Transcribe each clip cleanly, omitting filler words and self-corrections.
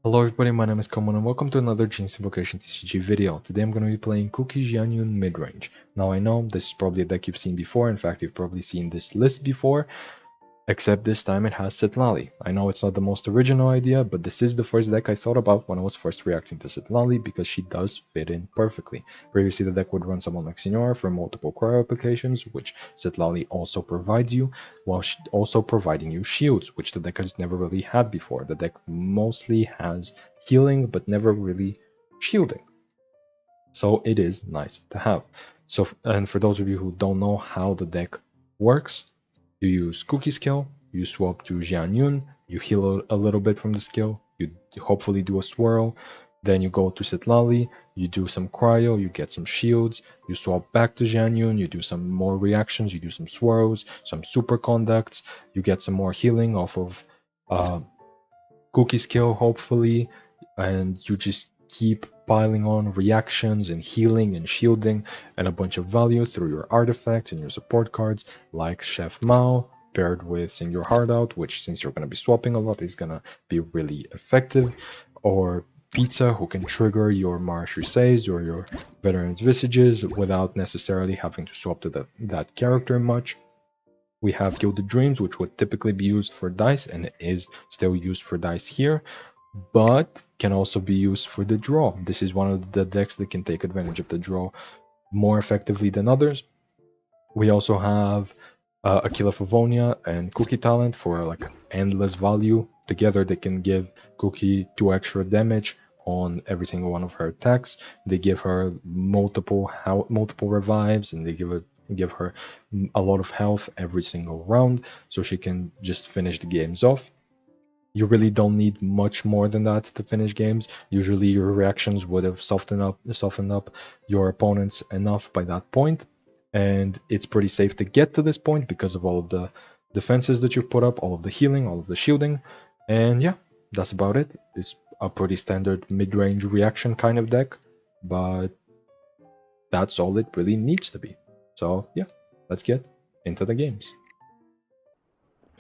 Hello everybody, my name is Common and welcome to another Genshin Invocation TCG video. Today I'm going to be playing Cookie Jianyun midrange. Now I know this is probably a deck you've seen before, in fact you've probably seen this list before, except this time it has Citlali. I know it's not the most original idea, but this is the first deck I thought about when I was first reacting to Citlali because she does fit in perfectly. Previously the deck would run someone like Signora for multiple cryo applications, which Citlali also provides you, while also providing you shields, which the deck has never really had before. The deck mostly has healing, but never really shielding. So it is nice to have. And for those of you who don't know how the deck works, you use Cookie skill, you swap to Jianyun, you heal a little bit from the skill, you hopefully do a swirl, then you go to Citlali, you do some cryo, you get some shields, you swap back to Jianyun, you do some more reactions, you do some swirls, some super conducts, you get some more healing off of Cookie skill hopefully, and you just keep piling on reactions and healing and shielding and a bunch of value through your artifacts and your support cards like Chef Mao paired with Sing Your Heart Out, which since you're going to be swapping a lot is going to be really effective, or Pizza, who can trigger your Maréchaussées or your Veteran's Visages without necessarily having to swap to that character much. We have Gilded Dreams, which would typically be used for dice, and it is still used for dice here, but can also be used for the draw. This is one of the decks that can take advantage of the draw more effectively than others. We also have Aquila Favonia and Cookie Talent for like endless value. Together they can give Cookie 2 extra damage on every single one of her attacks. They give her multiple revives, and they give her a lot of health every single round, so she can just finish the games off. You really don't need much more than that to finish games. Usually your reactions would have softened up your opponents enough by that point, and it's pretty safe to get to this point because of all of the defenses that you've put up, all of the healing, all of the shielding, and yeah, that's about it. It's a pretty standard mid-range reaction kind of deck, but that's all it really needs to be. So yeah, let's get into the games.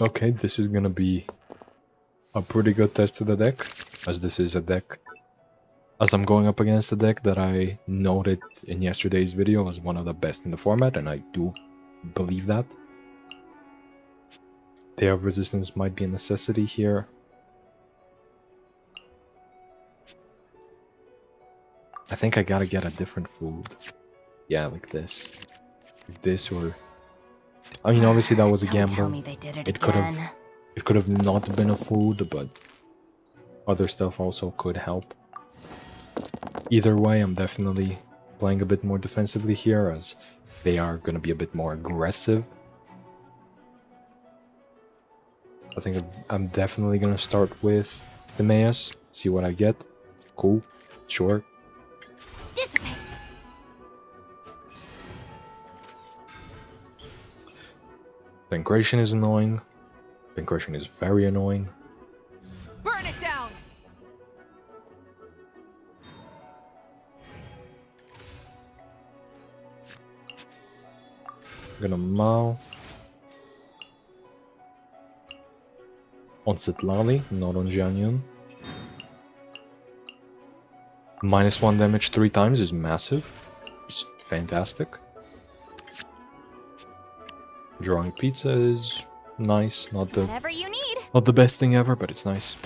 Okay, this is gonna be a pretty good test to the deck, as this is a deck, as I'm going up against a deck that I noted in yesterday's video as one of the best in the format, and I do believe that. Day of Resistance might be a necessity here. I think I gotta get a different food. Yeah, like this. Like this, or... I mean, obviously that was a gamble. It could have not been a food, but other stuff also could help. Either way, I'm definitely playing a bit more defensively here, as they are going to be a bit more aggressive. I think I'm definitely going to start with the Timaeus, see what I get. Cool, sure. Pancration is annoying. Pancration is very annoying. Burn it down. I'm gonna Mao on Citlali, not on Jianyun. -1 damage 3 times is massive. It's fantastic. Drawing Pizza is nice, not the best thing ever, but it's nice.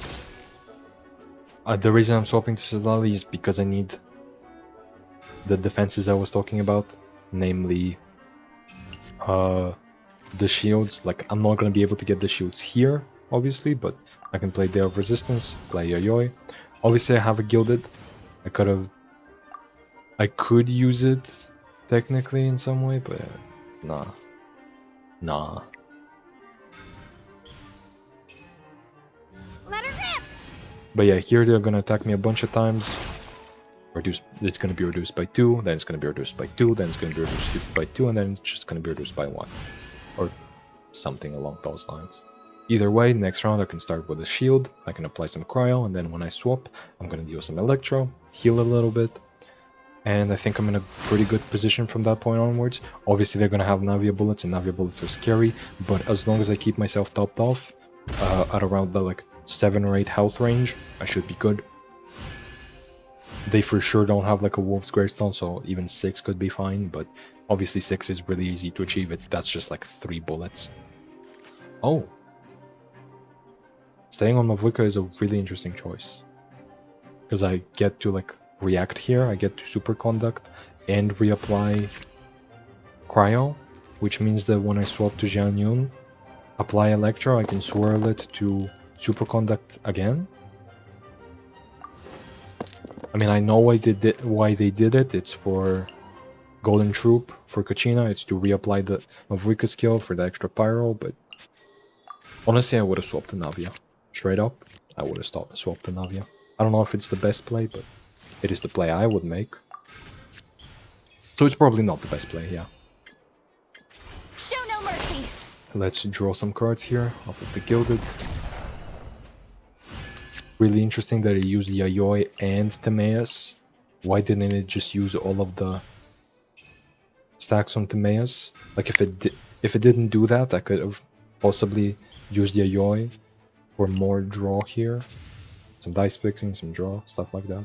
The reason I'm swapping to Citlali is because I need the defenses I was talking about, namely the shields. Like, I'm not gonna be able to get the shields here, obviously, but I can play Day of Resistance, play Yayoi. Obviously I have a Gilded. I could use it technically in some way, but nah. Let her rip. But yeah, here they're gonna attack me a bunch of times. It's gonna be reduced by 2, then it's gonna be reduced by 2, then it's gonna be reduced by 2, and then it's just gonna be reduced by 1. Or something along those lines. Either way, next round I can start with a shield, I can apply some cryo, and then when I swap, I'm gonna deal some electro, heal a little bit, and I think I'm in a pretty good position from that point onwards. Obviously they're gonna have Navia bullets, and Navia bullets are scary, but as long as I keep myself topped off at around the like 7 or 8 health range, I should be good. They for sure don't have like a Wolf's Gravestone, so even 6 could be fine, but obviously 6 is really easy to achieve. That's just like 3 bullets. Oh. Staying on Mavwika is a really interesting choice. Because I get to like react here, I get to superconduct and reapply cryo, which means that when I swap to Jianyun, apply Electro, I can swirl it to superconduct again. I mean, I know why they did it. It's for Golden Troop for Kachina. It's to reapply the Mavwika skill for the extra pyro, but honestly, I would have swapped to Navia. Straight up, I would have swapped to Navia. I don't know if it's the best play, but it is the play I would make. So it's probably not the best play, yeah. Show no mercy. Let's draw some cards here off of the Gilded. Really interesting that it used Yayoi and Timaeus. Why didn't it just use all of the stacks on Timaeus? Like if it didn't do that, I could have possibly used Yayoi for more draw here. Some dice fixing, some draw, stuff like that.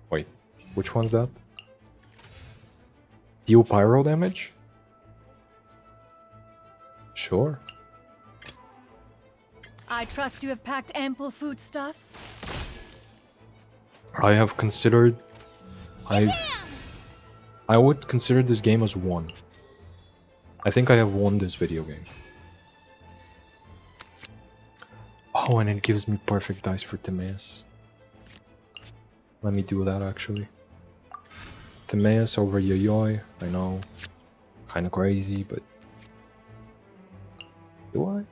Wait, which one's that? Deal pyro damage? Sure. I trust you have packed ample foodstuffs. I have considered... I would consider this game as won. I think I have won this video game. Oh, and it gives me perfect dice for Timaeus. Let me do that actually. Timaeus over Yayoi, I know. Kinda crazy, but... Do I?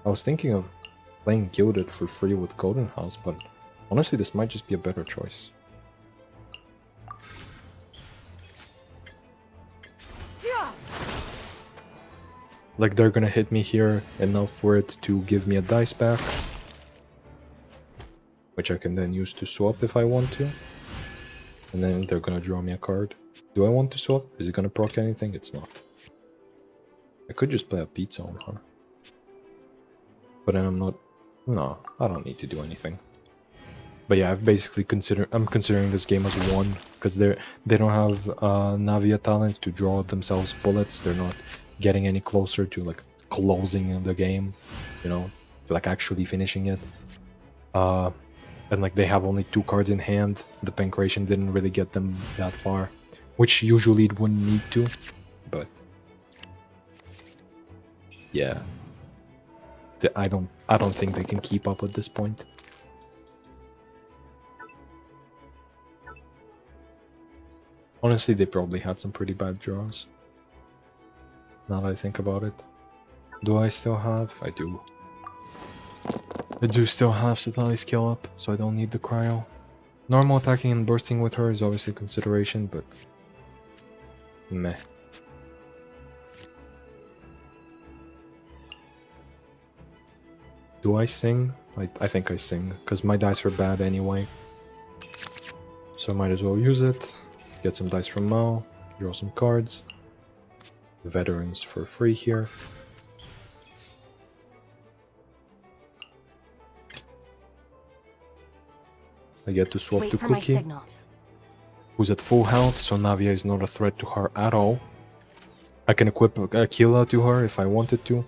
I was thinking of playing Gilded for free with Golden House, but honestly this might just be a better choice. Like they're gonna hit me here enough for it to give me a dice back, which I can then use to swap if I want to. And then they're gonna draw me a card. Do I want to swap? Is it gonna proc anything? It's not. I could just play a pizza on her. But then I'm not... No, I don't need to do anything. But yeah, I'm considering this game as won, because they don't have Navia talent to draw themselves bullets. They're not getting any closer to like closing the game, you know, to like actually finishing it. And like they have only 2 cards in hand. The Pancration didn't really get them that far, which usually it wouldn't need to, but yeah. I don't think they can keep up at this point. Honestly, they probably had some pretty bad draws. Now that I think about it. Do I still have? I do. I do still have Satali skill up, so I don't need the cryo. Normal attacking and bursting with her is obviously a consideration, but... meh. Do I sing? I think I sing, because my dice are bad anyway. So I might as well use it. Get some dice from Mao, draw some cards. Veterans for free here. I get to swap to Cookie, who's at full health, so Navia is not a threat to her at all. I can equip Aquila to her if I wanted to.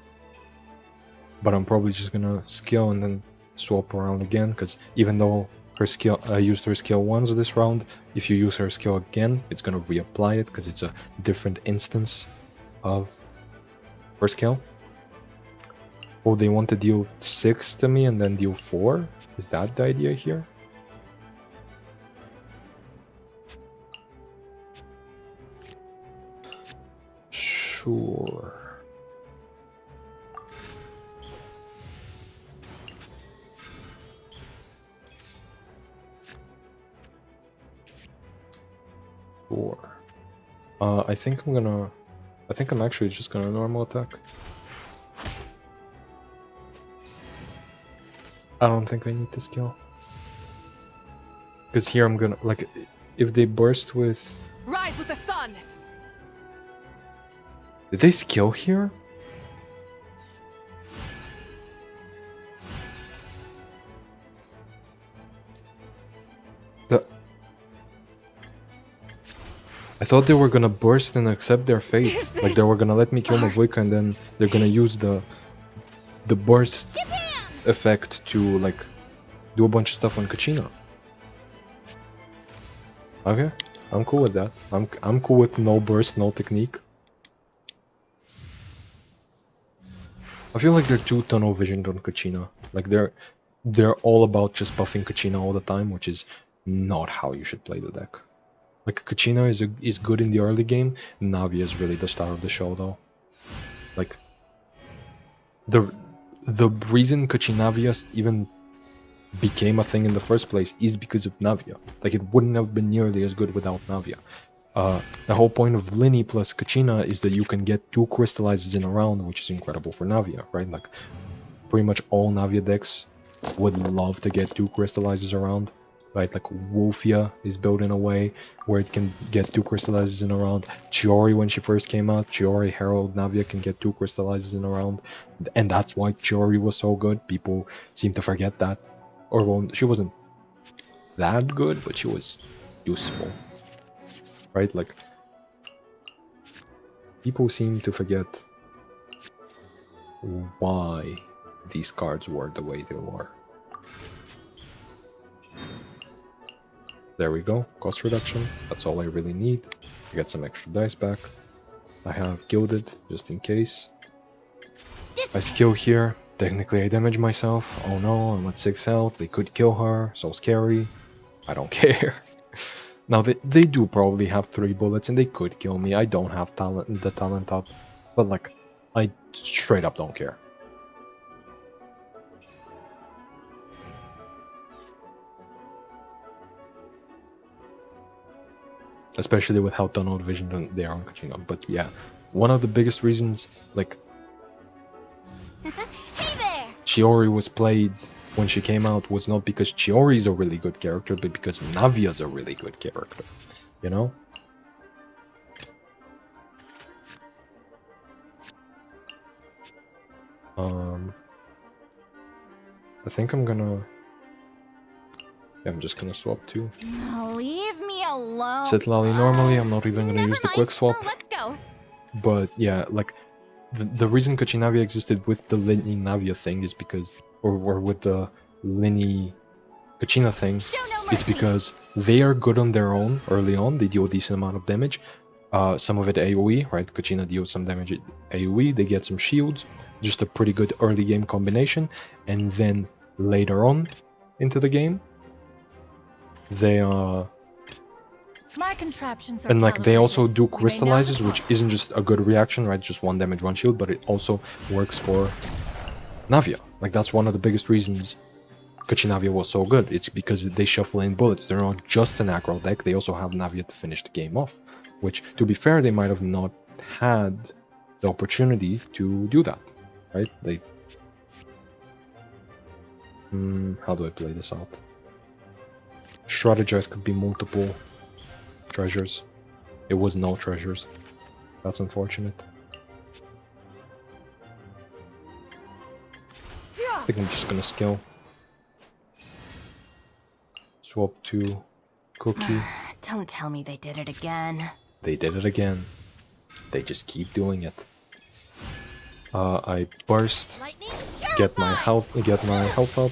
But I'm probably just gonna skill and then swap around again, because even though her skill, I used her skill once this round, if you use her skill again, it's gonna reapply it, because it's a different instance of her skill. Oh, they want to deal 6 to me and then deal 4? Is that the idea here? Sure. I think I'm actually just gonna normal attack. I don't think I need to skill. Because here I'm gonna, like, if they burst with... Rise with the sun! Did they skill here? I thought they were gonna burst and accept their fate. Like they were gonna let me kill Mavuika and then they're gonna use the burst effect to like do a bunch of stuff on Kachina. Okay, I'm cool with that. I'm cool with no burst, no technique. I feel like they're too tunnel visioned on Kachina. Like they're all about just buffing Kachina all the time, which is not how you should play the deck. Like Kachina is good in the early game. Navia is really the star of the show, though. Like the reason Kachinavia even became a thing in the first place is because of Navia. Like it wouldn't have been nearly as good without Navia. The whole point of Lini plus Kachina is that you can get 2 crystallizers in a round, which is incredible for Navia, right? Like pretty much all Navia decks would love to get 2 crystallizers around. Right, like Wolfia is built in a way where it can get 2 crystallizers in a round. Chiori, when she first came out, Chiori, Herald, Navia can get 2 crystallizers in a round. And that's why Chiori was so good. People seem to forget that. Or, well, she wasn't that good, but she was useful. Right, like, people seem to forget why these cards were the way they were. There we go, cost reduction, that's all I really need. I get some extra dice back. I have Gilded, just in case. I skill here, technically I damage myself. Oh no, I'm at 6 health, they could kill her, so scary. I don't care. Now they do probably have 3 bullets and they could kill me. I don't have the talent up, but like, I straight up don't care. Especially with how tunnel vision they are on Kachina. But yeah, one of the biggest reasons, like, Hey there! Chiori was played when she came out was not because Chiori is a really good character, but because Navia's a really good character, you know? I think I'm gonna... Yeah, I'm just gonna swap too. Leave me alone. Set Lally normally, I'm not even gonna use the quick swap. Let's go. But yeah, like, the reason Kachinavia existed with the Lini Navia thing is because, or with the Lini Kachina thing, is because they are good on their own early on. They deal a decent amount of damage. Some of it AoE, right? Kachina deals some damage AoE, they get some shields, just a pretty good early game combination, and then later on into the game, they My contraptions are and like they also do calibrated. We may now crystallizes, which isn't just a good reaction, right? Just 1 damage, 1 shield, but it also works for Navia. Like that's one of the biggest reasons Kachinavia was so good. It's because they shuffle in bullets. They're not just an aggro deck, they also have Navia to finish the game off. Which, to be fair, they might have not had the opportunity to do that, right? They... how do I play this out? Strategize could be multiple treasures. It was no treasures. That's unfortunate. I think I'm just gonna skill. Swap to Cookie. Don't tell me they did it again. They did it again. They just keep doing it. I burst, get my health up.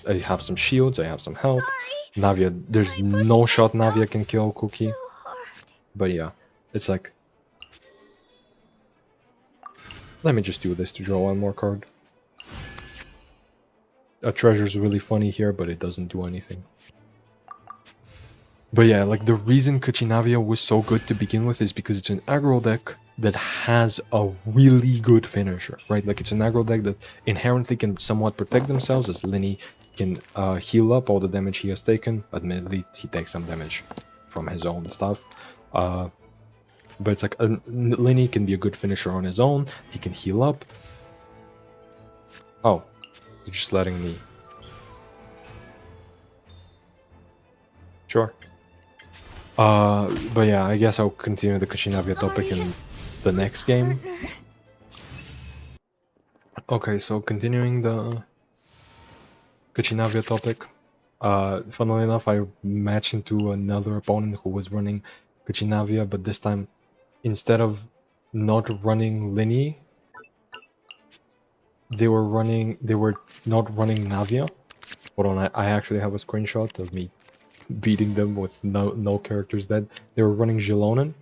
I have some shields, I have some health. Navia, there's no shot Navia can kill Cookie. But yeah, it's like... Let me just do this to draw 1 more card. A treasure's really funny here, but it doesn't do anything. But yeah, like the reason Kachinavia was so good to begin with is because it's an aggro deck that has a really good finisher, right? Like it's an aggro deck that inherently can somewhat protect themselves, as Lini can heal up all the damage he has taken. Admittedly, he takes some damage from his own stuff. But it's like Lini can be a good finisher on his own. He can heal up. Oh, you're just letting me... Sure. But yeah, I guess I'll continue the Kachinavia topic in the next game. Okay, so continuing the Kachinavia topic. Funnily enough, I matched into another opponent who was running Kachinavia, but this time, instead of not running Lini, they were not running Navia. Hold on, I actually have a screenshot of me beating them with no characters dead. They were running Zilonen.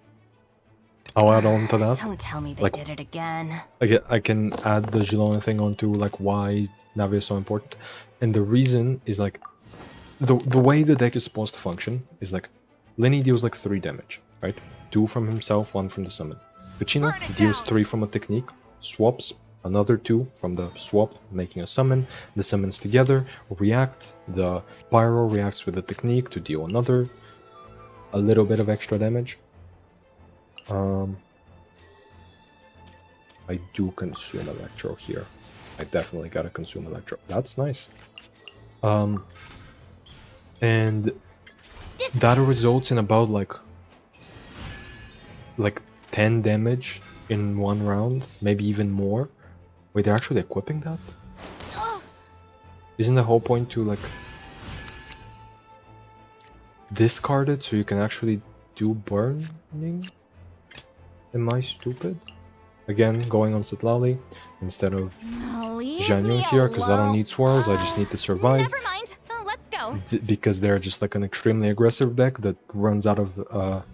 I'll add on to that. Don't tell me they Like, did it again. I can add the Zilonen thing onto like why Navia is so important. And the reason is like the way the deck is supposed to function is like Lenny deals like 3 damage, right? 2 from himself, 1 from the summon. Kuchina deals 3 from a technique, swaps another 2 from the swap, making a summon. The summons together react. The Pyro reacts with the technique to deal a little bit of extra damage. I do consume Electro here. I definitely gotta consume Electro. That's nice. And that results in about like 10 damage in 1 round, maybe even more. Wait, they're actually equipping that? Isn't the whole point to like discard it so you can actually do burning? Am I stupid? Again, going on Sitlali instead of Janyu here, because I don't need swirls, I just need to survive. Never mind. Let's go. Because they're just like an extremely aggressive deck that runs out of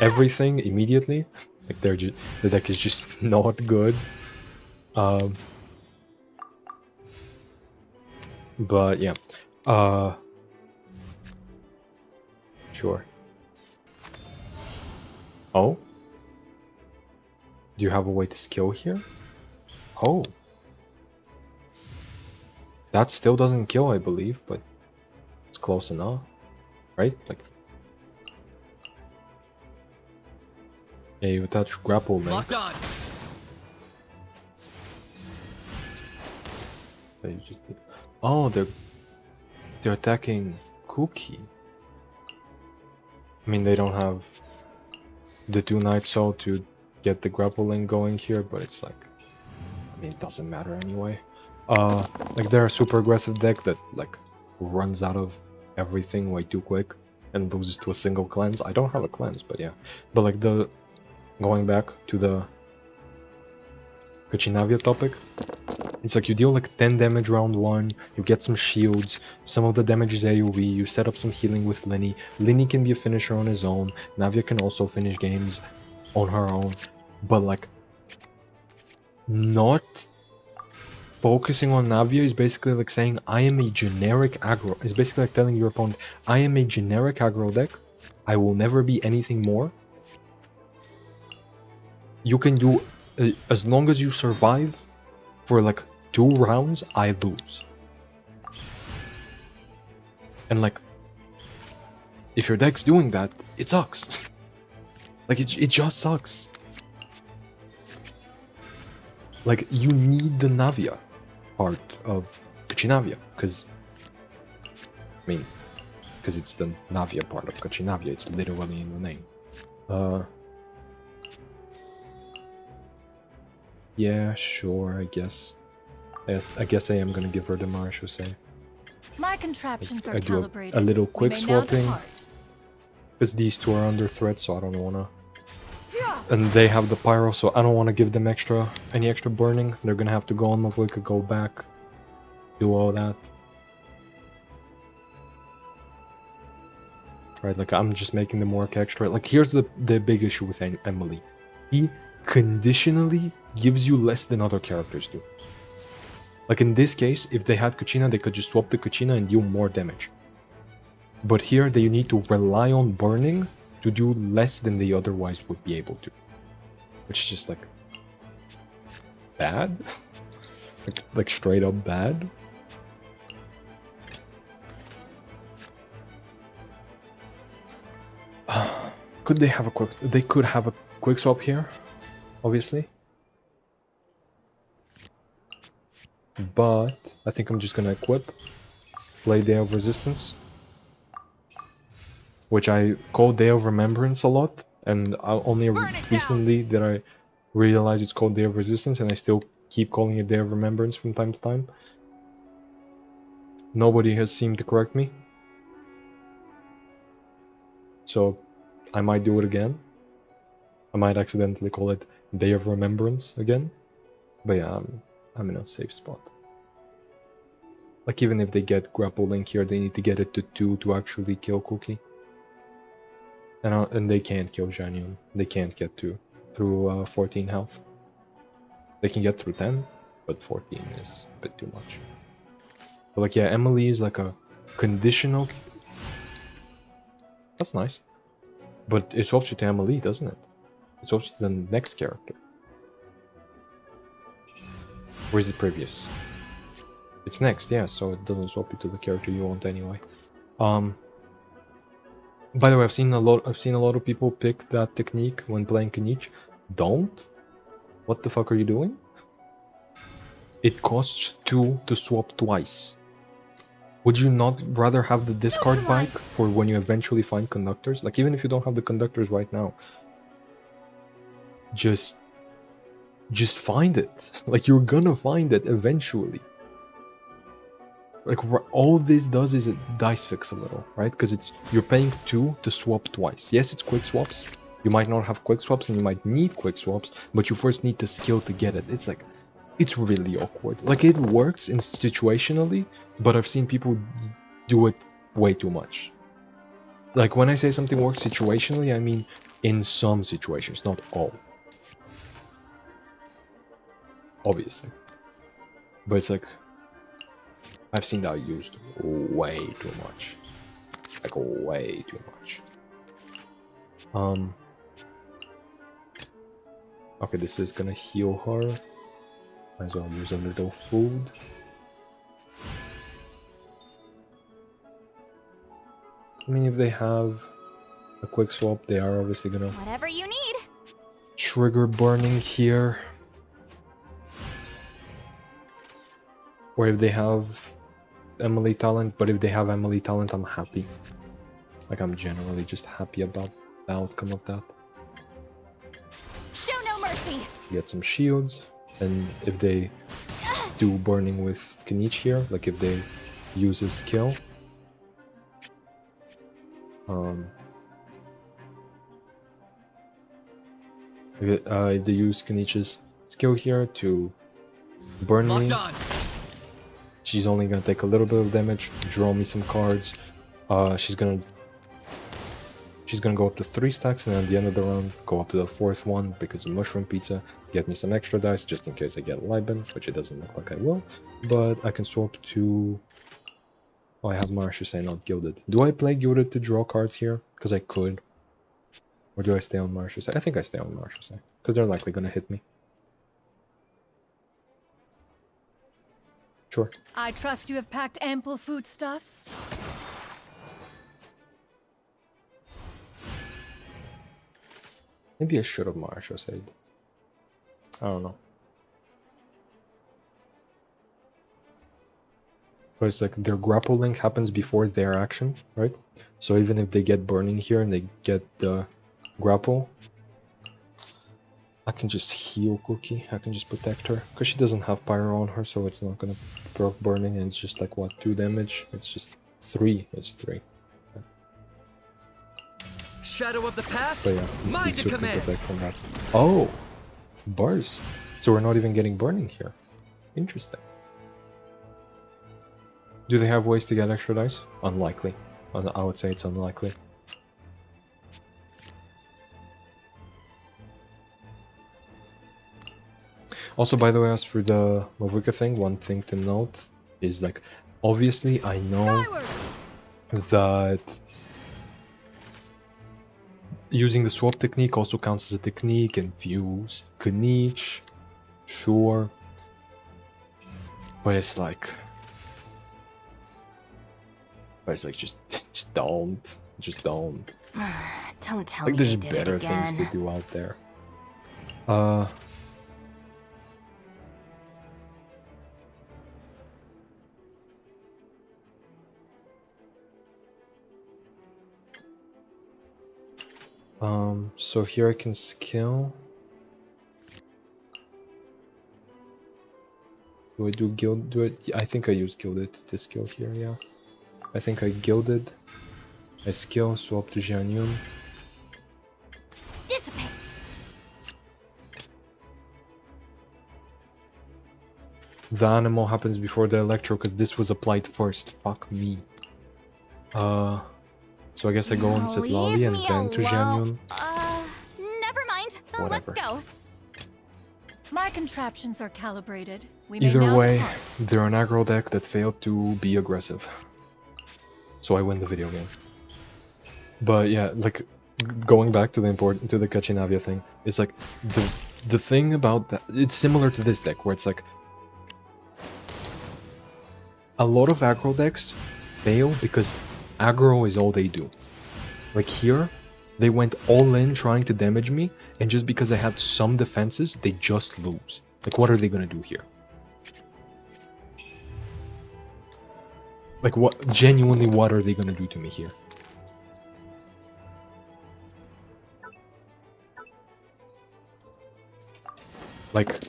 everything immediately. Like the deck is just not good. But yeah. Sure. Oh? Do you have a way to skill here? Oh. That still doesn't kill, I believe, but it's close enough. Right? Like... Yeah, you attach grapple link. Locked on. You just did. Oh, they're attacking Cookie. I mean, they don't have the 2 Night Soul to get the grapple link going here, but it's like, I mean, it doesn't matter anyway. Like they're a super aggressive deck that like runs out of everything way too quick and loses to a single cleanse. I don't have a cleanse, but yeah. But like going back to the Kachinavia topic, it's like you deal like 10 damage round 1, you get some shields, some of the damage is AoE, you set up some healing with Lini. Lini can be a finisher on his own, Navia can also finish games on her own, but like not focusing on Navia is basically like saying I am a generic aggro. It's basically like telling your opponent I am a generic aggro deck, I will never be anything more. You can do as long as you survive for like 2 rounds, I lose. And like, if your deck's doing that, it sucks. Like, it just sucks. Like, you need the Navia part of Kachinavia, because, I mean, because it's the Navia part of Kachinavia, it's literally in the name. Yeah, sure, I guess. I guess I am gonna give her the Marishosei. My contraptions are I do calibrated. a little quick We may now swapping. depart. Because these 2 are under threat, so I don't wanna... And they have the Pyro, so I don't wanna give them any extra burning. They're gonna have to go on Mavlika, go back, do all that. Right, like I'm just making them work extra. Like here's the big issue with Emily. He conditionally gives you less than other characters do. Like in this case, if they had Kuchina, they could just swap the Kuchina and deal more damage. But here they need to rely on burning to do less than they otherwise would be able to. Which is just like... bad? like straight up bad? Could they have a quick... They could have a quick swap here, obviously. But I think I'm just gonna equip, play Day of Resistance, which I call Day of Remembrance a lot, and only recently did I realize it's called Day of Resistance, and I still keep calling it Day of Remembrance from time to time. Nobody has seemed to correct me. So I might do it again. I might accidentally call it Day of Remembrance again. But yeah, I'm in a safe spot. Like, even if they get Grapple Link here, they need to get it to 2 to actually kill Cookie. And they can't kill Jianyun. They can't get through 14 health. They can get through 10, but 14 is a bit too much. But like, yeah, Emily is like a conditional. That's nice. But it swaps you to Emily, doesn't it? It swaps you to the next character. Or is it previous? It's next, yeah, so it doesn't swap you to the character you want anyway. By the way, I've seen a lot of people pick that technique when playing Knight. Don't. What the fuck are you doing? It costs 2 to swap twice. Would you not rather have the discard bike for when you eventually find conductors? Like, even if you don't have the conductors right now, just find it. Like, you're gonna find it eventually. Like, all this does is it dice fix a little, right? Because you're paying 2 to swap twice. Yes, it's quick swaps. You might not have quick swaps and you might need quick swaps, but you first need the skill to get it. It's like, it's really awkward. Like, it works in situationally, but I've seen people do it way too much. Like, when I say something works situationally, I mean in some situations, not all. Obviously. But it's like, I've seen that used way too much. Like, way too much. Okay, this is gonna heal her. Might as well use a little food. I mean, if they have a quick swap, they are obviously gonna Whatever you need. trigger burning here. Or if they have Emily talent, but if they have Emily talent, I'm happy. Like, I'm generally just happy about the outcome of that. Show no mercy. Get some shields, and if they do burning with Knight here, like if they use his skill, if they use Knicht's skill here to burn me, she's only gonna take a little bit of damage, draw me some cards. She's gonna go up to 3 stacks, and then at the end of the round, go up to the 4th one because of Mushroom Pizza, get me some extra dice just in case I get Liben, which it doesn't look like I will, but I can swap to... Oh, I have Marchusei, not Gilded. Do I play Gilded to draw cards here? Because I could. Or do I stay on Marchusei? I think I stay on Marchusei, because they're likely gonna hit me. Sure. I trust you have packed ample foodstuffs. Maybe I should have Marchusei. I don't know. But it's like their grapple link happens before their action, right? So even if they get burning here and they get the grapple, I can just heal Cookie. I can just protect her. Because she doesn't have pyro on her, so it's not gonna proc burning, and it's just like, what, 2 damage? It's just 3. It's 3. Yeah. Shadow of the past, So yeah, mind Mystique to can command. protect from that. Oh! Burst! So we're not even getting burning here. Interesting. Do they have ways to get extra dice? Unlikely. I would say it's unlikely. Also, by the way, as for the Mavuka thing, one thing to note is, like, obviously I know that using the swap technique also counts as a technique and views Knight, sure, but it's like just don't. Don't tell Like, me there's they did better it things again. to do out there. So here I can skill. Do I do guild? Yeah, I think I use gilded to skill here. Yeah, I think I gilded. I skill, swap to Jianyun. the animal happens before the electro because this was applied first. Fuck me. So I guess I go and set Lolly and then to Jianyun. Never mind. Whatever. Let's go. My contraptions are calibrated. We may Either now way, depart. they're an aggro deck that failed to be aggressive. So I win the video game. But yeah, like going back to the Kachinavia thing, it's like the thing about that, it's similar to this deck where it's like a lot of aggro decks fail because aggro is all they do. Like here, they went all in trying to damage me, and just because I had some defenses, they just lose. Like what are they gonna do here? Like what are they gonna do to me here? Like,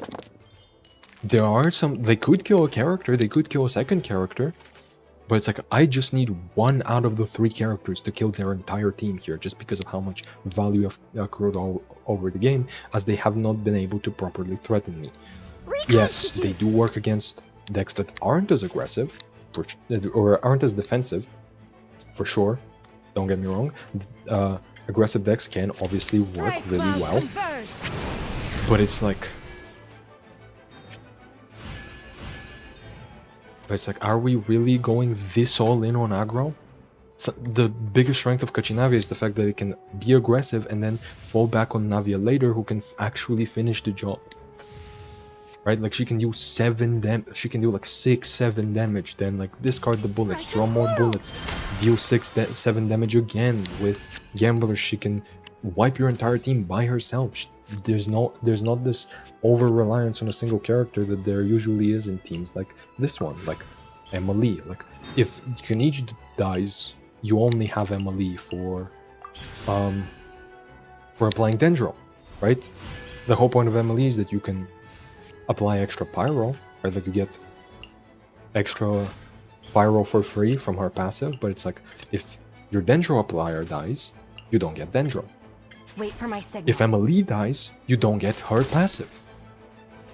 there are some, they could kill a character, they could kill a second character, but it's like, I just need one out of the 3 characters to kill their entire team here, just because of how much value I've accrued all over the game, as they have not been able to properly threaten me. Yes, they do work against decks that aren't as aggressive, or aren't as defensive, for sure, don't get me wrong. Aggressive decks can obviously work really well, but it's like, are we really going this all in on aggro? So the biggest strength of Kachinavia is the fact that it can be aggressive and then fall back on Navia later, who can actually finish the job. Right? Like she can do 7 damage, she can do like 6-7 damage, then like discard the bullets, draw more bullets, deal 6-7 damage again. With Gamblers, she can wipe your entire team by herself. There's not this over reliance on a single character that there usually is in teams like this one, like Emily. Like if Kenichi dies, you only have Emily for applying Dendro, right? The whole point of Emily is that you can apply extra pyro, right? Like you get extra pyro for free from her passive, but it's like if your Dendro applier dies, you don't get Dendro. Wait for my signal. If Emily dies, you don't get her passive.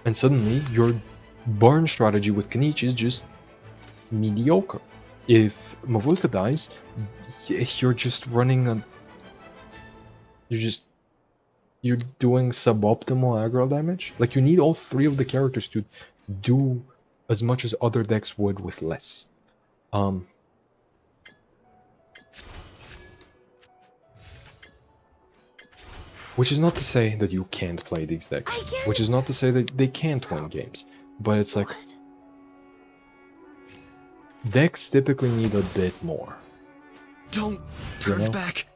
And suddenly, your burn strategy with Kenichi is just mediocre. If Mavulka dies, you're just running a... You're doing suboptimal aggro damage. Like, you need all 3 of the characters to do as much as other decks would with less. Which is not to say that you can't play these decks. Which is not to say that they can't win games. But it's like... decks typically need a bit more. Don't turn back!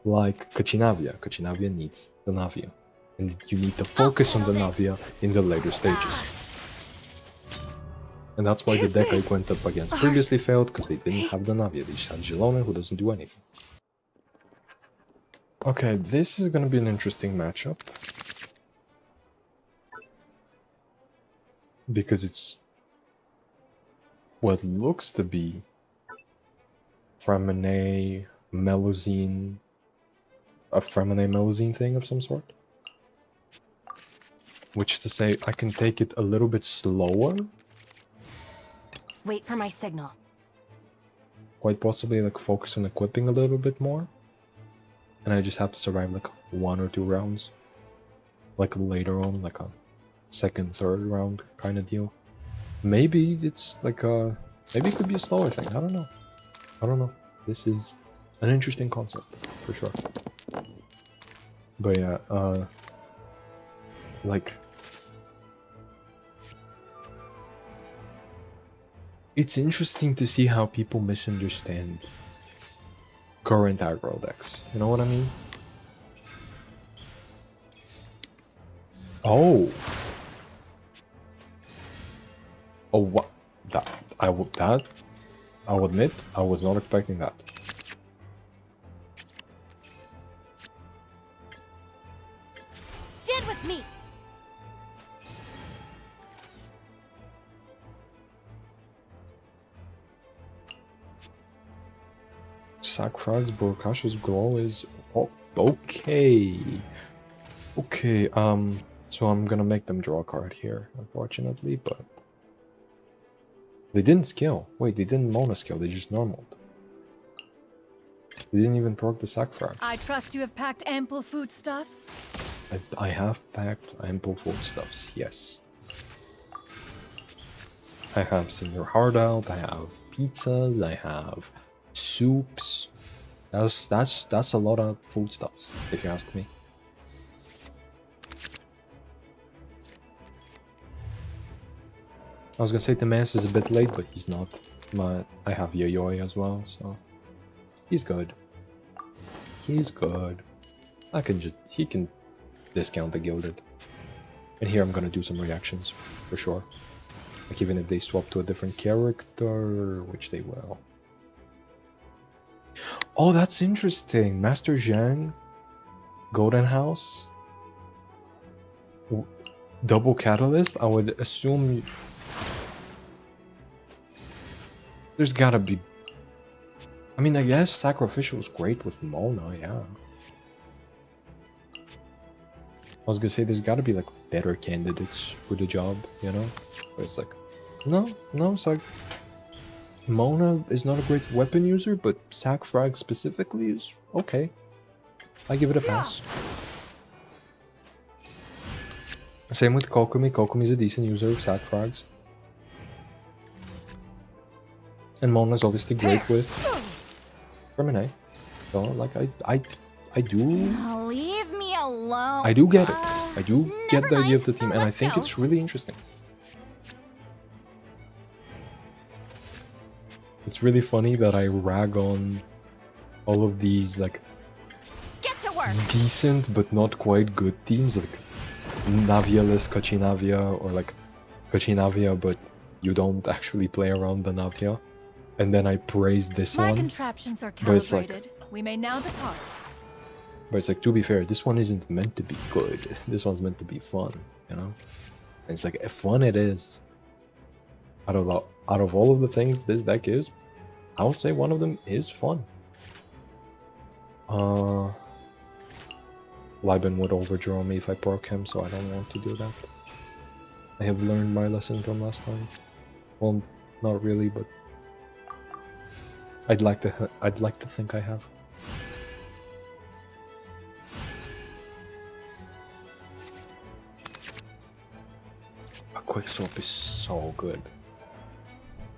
Like Kachinavia. Kachinavia needs the Navia. And you need to focus on the Navia in the later stages. And that's why the deck I went up against previously failed, because they didn't have the Navia. They just had Gelona, who doesn't do anything. Okay, this is gonna be an interesting matchup. Because it's what looks to be Fremine Melusine, a Fremine Melusine thing of some sort. Which is to say, I can take it a little bit slower. Wait for my signal. Quite possibly like focus on equipping a little bit more. And I just have to survive like 1 or 2 rounds. Like later on, like a 2nd, 3rd round kind of deal. Maybe it's like a... maybe it could be a slower thing, I don't know. I don't know. This is an interesting concept, for sure. But yeah, like... it's interesting to see how people misunderstand current aggro decks. You know what I mean? Oh! Oh, what? I'll admit, I was not expecting that. Stand with me. Sacrifice Borkash's goal is... oh, okay. Okay, So I'm gonna make them draw a card here, unfortunately, but... They didn't skill. Wait, they didn't mono skill, they just normaled. They didn't even proc the sack frag. I trust you have packed ample foodstuffs. I have packed ample foodstuffs, yes. I have Sing Your Heart Out, I have pizzas, I have soups. That's a lot of foodstuffs, if you ask me. I was gonna say the Mance is a bit late, but he's not. I have Yayoi as well, so he's good. He's good. He can discount the Gilded. And here I'm gonna do some reactions, for sure. Like even if they swap to a different character, which they will. Oh, that's interesting. Master Zhang, Golden House, double Catalyst. I would assume there's gotta be. I mean, I guess Sacrificial is great with Mona, yeah. I was gonna say there's gotta be like better candidates for the job, you know? But it's like, no, it's like Mona is not a great weapon user, but Sac Frag specifically is okay. I give it a pass. Same with Kokumi. Kokumi is a decent user of Sac Frags. And Mona's obviously great with Terminate. So like I do Leave me alone. I do get it. I do get never the idea mind. of the team, and I Let's think go. it's really interesting. It's really funny that I rag on all of these like Get to work. decent but not quite good teams, like Navia-less Kachinavia, or like Kachinavia but you don't actually play around the Navia. And then I praise this My one. contraptions are But it's calibrated. like- We may now depart. But it's like, to be fair, this one isn't meant to be good. This one's meant to be fun, you know? And it's like, fun it is. Out of all of the things this deck is, I would say one of them is fun. Liben would overdraw me if I proc him, so I don't want to do that. I have learned my lesson from last time. Well, not really, but I'd like to think I have. A quick swap is so good.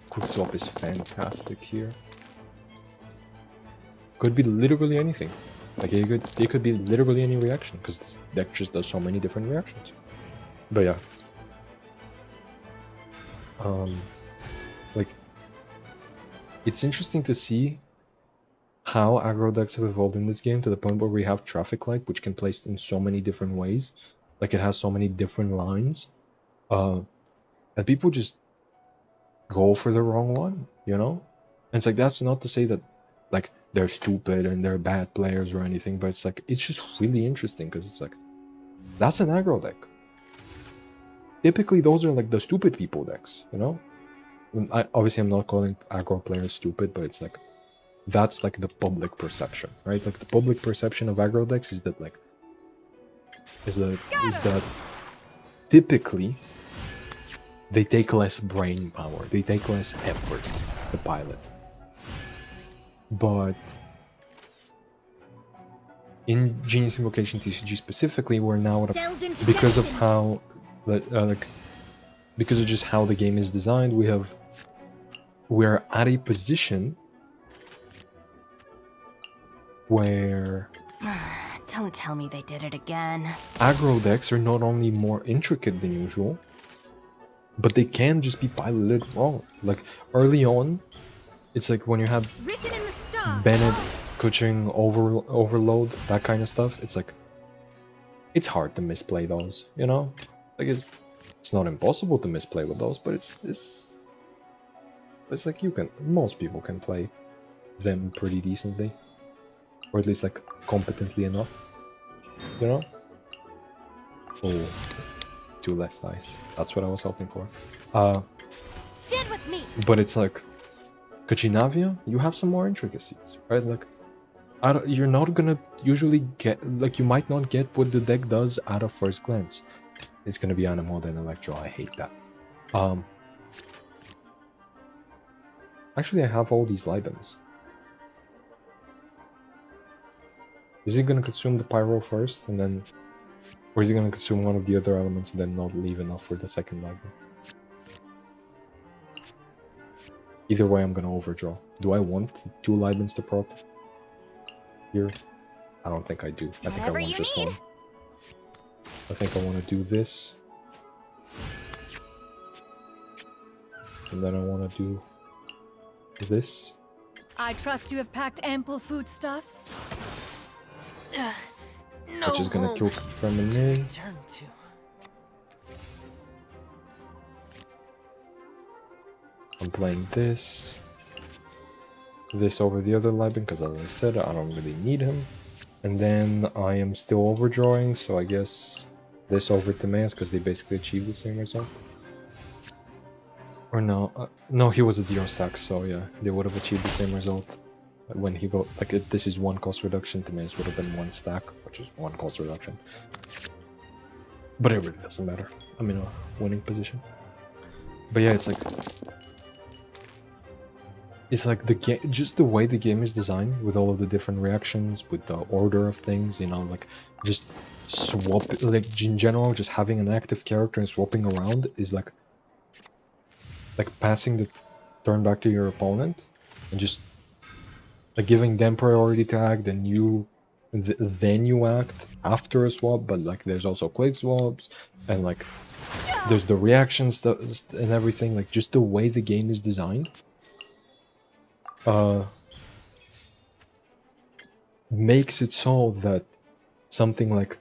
Quick swap is fantastic here. Could be literally anything. Like it could be literally any reaction, because this deck just does so many different reactions. But yeah. Like it's interesting to see how aggro decks have evolved in this game to the point where we have Traffic Light, which can play in so many different ways. Like it has so many different lines. And people just go for the wrong one, you know? And it's like, that's not to say that like they're stupid and they're bad players or anything, but it's like, it's just really interesting because it's like, that's an aggro deck. Typically those are like the stupid people decks, you know? Obviously I'm not calling aggro players stupid, but it's like, that's like the public perception, right? Like the public perception of aggro decks is that like, is that typically they take less brain power, they take less effort to pilot. But in Genius Invocation TCG specifically, we're now at a, because of how, like, because of just how the game is designed, we're at a position where Don't tell me they did it again. aggro decks are not only more intricate than usual, but they can just be piloted wrong. Like early on, it's like when you had Written in the stars. Bennett, Kuching, Overload, that kind of stuff, it's like, it's hard to misplay those, you know? Like it's not impossible to misplay with those, but it's like most people can play them pretty decently. Or at least like competently enough, you know? Oh, 2 less dice. That's what I was hoping for. Stand with me. But it's like, Kachinavia, you have some more intricacies, right? Like, you're not gonna usually get, like, you might not get what the deck does at a first glance. It's gonna be Anemo then Electro. I hate that. Actually, I have all these Libens. Is he gonna consume the Pyro first, and then... Or is he gonna consume one of the other elements and then not leave enough for the second Liben? Either way, I'm gonna overdraw. Do I want 2 Libens to prot here? I don't think I do. I think I Whatever want you just need. one. I think I want to do this. And then I want to do this. I trust you have packed ample foodstuffs. No Which is gonna kill Feminine. Turn to. I'm playing this. This over the other Liben, because as I said, I don't really need him. And then I am still overdrawing, so I guess this over Timaeus, because they basically achieve the same result. Or no, no, he was a 0 stack, so yeah, they would have achieved the same result. When he go, like, this is 1 cost reduction, Timaeus would have been 1 stack, which is 1 cost reduction. But it really doesn't matter. I'm in a winning position. But yeah, it's like the game, just the way the game is designed, with all of the different reactions, with the order of things, you know, like, just swap, like, in general, just having an active character and swapping around is like passing the turn back to your opponent, and just, like, giving them priority tag, then you act after a swap, but, like, there's also quick swaps, and, like, there's the reactions and everything, like, just the way the game is designed. Makes it so that something like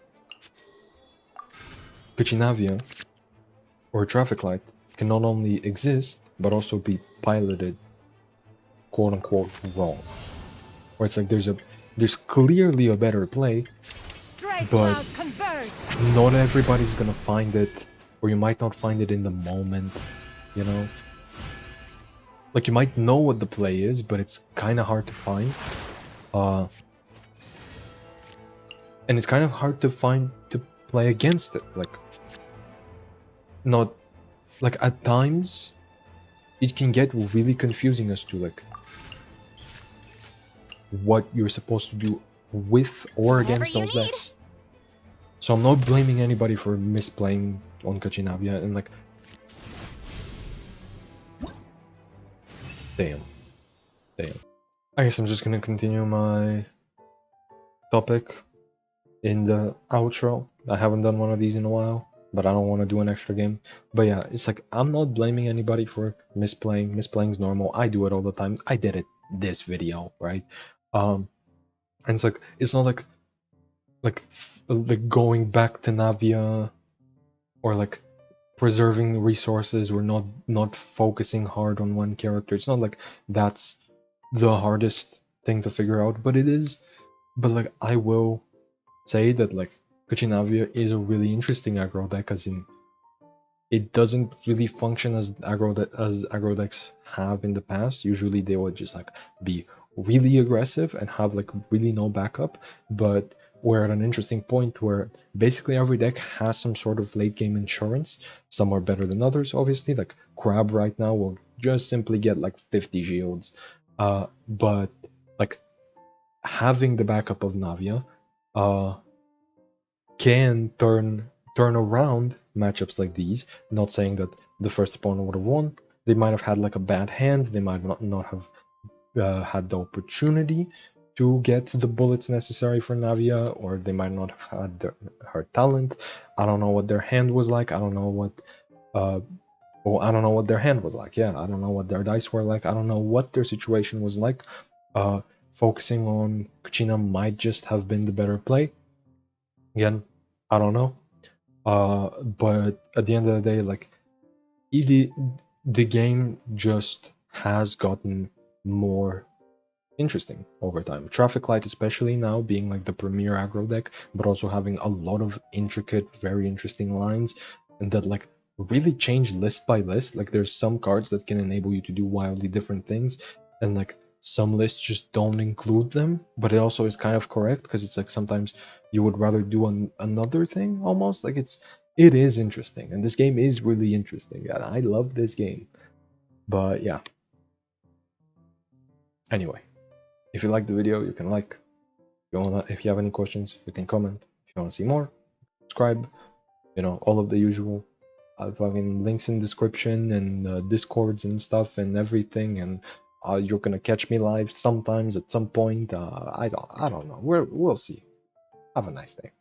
Pichinavia or Traffic Light can not only exist, but also be piloted quote-unquote wrong. Where it's like there's clearly a better play, Stray but clouds converge. not everybody's gonna find it, or you might not find it in the moment, you know? Like, you might know what the play is, but it's kind of hard to find. And it's kind of hard to play against it. Like, not, like, at times it can get really confusing as to, like, what you're supposed to do with or Whatever against you those need. decks. So I'm not blaming anybody for misplaying on Kachinavia, and, like, damn. I guess I'm just gonna continue my topic in the outro. I haven't done one of these in a while, but I don't want to do an extra game. But yeah, it's like, I'm not blaming anybody for misplaying. Misplaying's normal. I do it all the time. I did it this video, right? And it's like, it's not like going back to Navia, or like preserving resources, or not focusing hard on one character. It's not like that's the hardest thing to figure out, but it is. But, like, I will say that, like, Kachinavia is a really interesting aggro deck, as in it doesn't really function as aggro decks have in the past. Usually they would just, like, be really aggressive and have, like, really no backup, but we're at an interesting point where basically every deck has some sort of late game insurance. Some are better than others, obviously. Like, Crab right now will just simply get like 50 shields, but, like, having the backup of Navia can turn around matchups like these. Not saying that the first opponent would have won. They might have had, like, a bad hand. They might not have had the opportunity to get the bullets necessary for Navia, or they might not have had her talent. I don't know what their hand was like. I don't know what I don't know what their hand was like. Yeah, I don't know what their dice were like. I don't know what their situation was like. Focusing on Kuchina might just have been the better play. Again, I don't know. But at the end of the day, like, the game just has gotten more interesting over time. Traffic Light, especially now, being like the premier aggro deck, but also having a lot of intricate, very interesting lines, and that, like, really change list by list. Like, there's some cards that can enable you to do wildly different things, and, like, some lists just don't include them. But it also is kind of correct, because it's like sometimes you would rather do another thing, almost. Like, it is interesting, and this game is really interesting, and I love this game. But yeah. Anyway, if you like the video, you can like. If you have any questions, you can comment. If you want to see more, subscribe. You know, all of the usual. Fucking links in description and discords and stuff and everything, and you're gonna catch me live sometimes at some point. I don't know. We'll see. Have a nice day.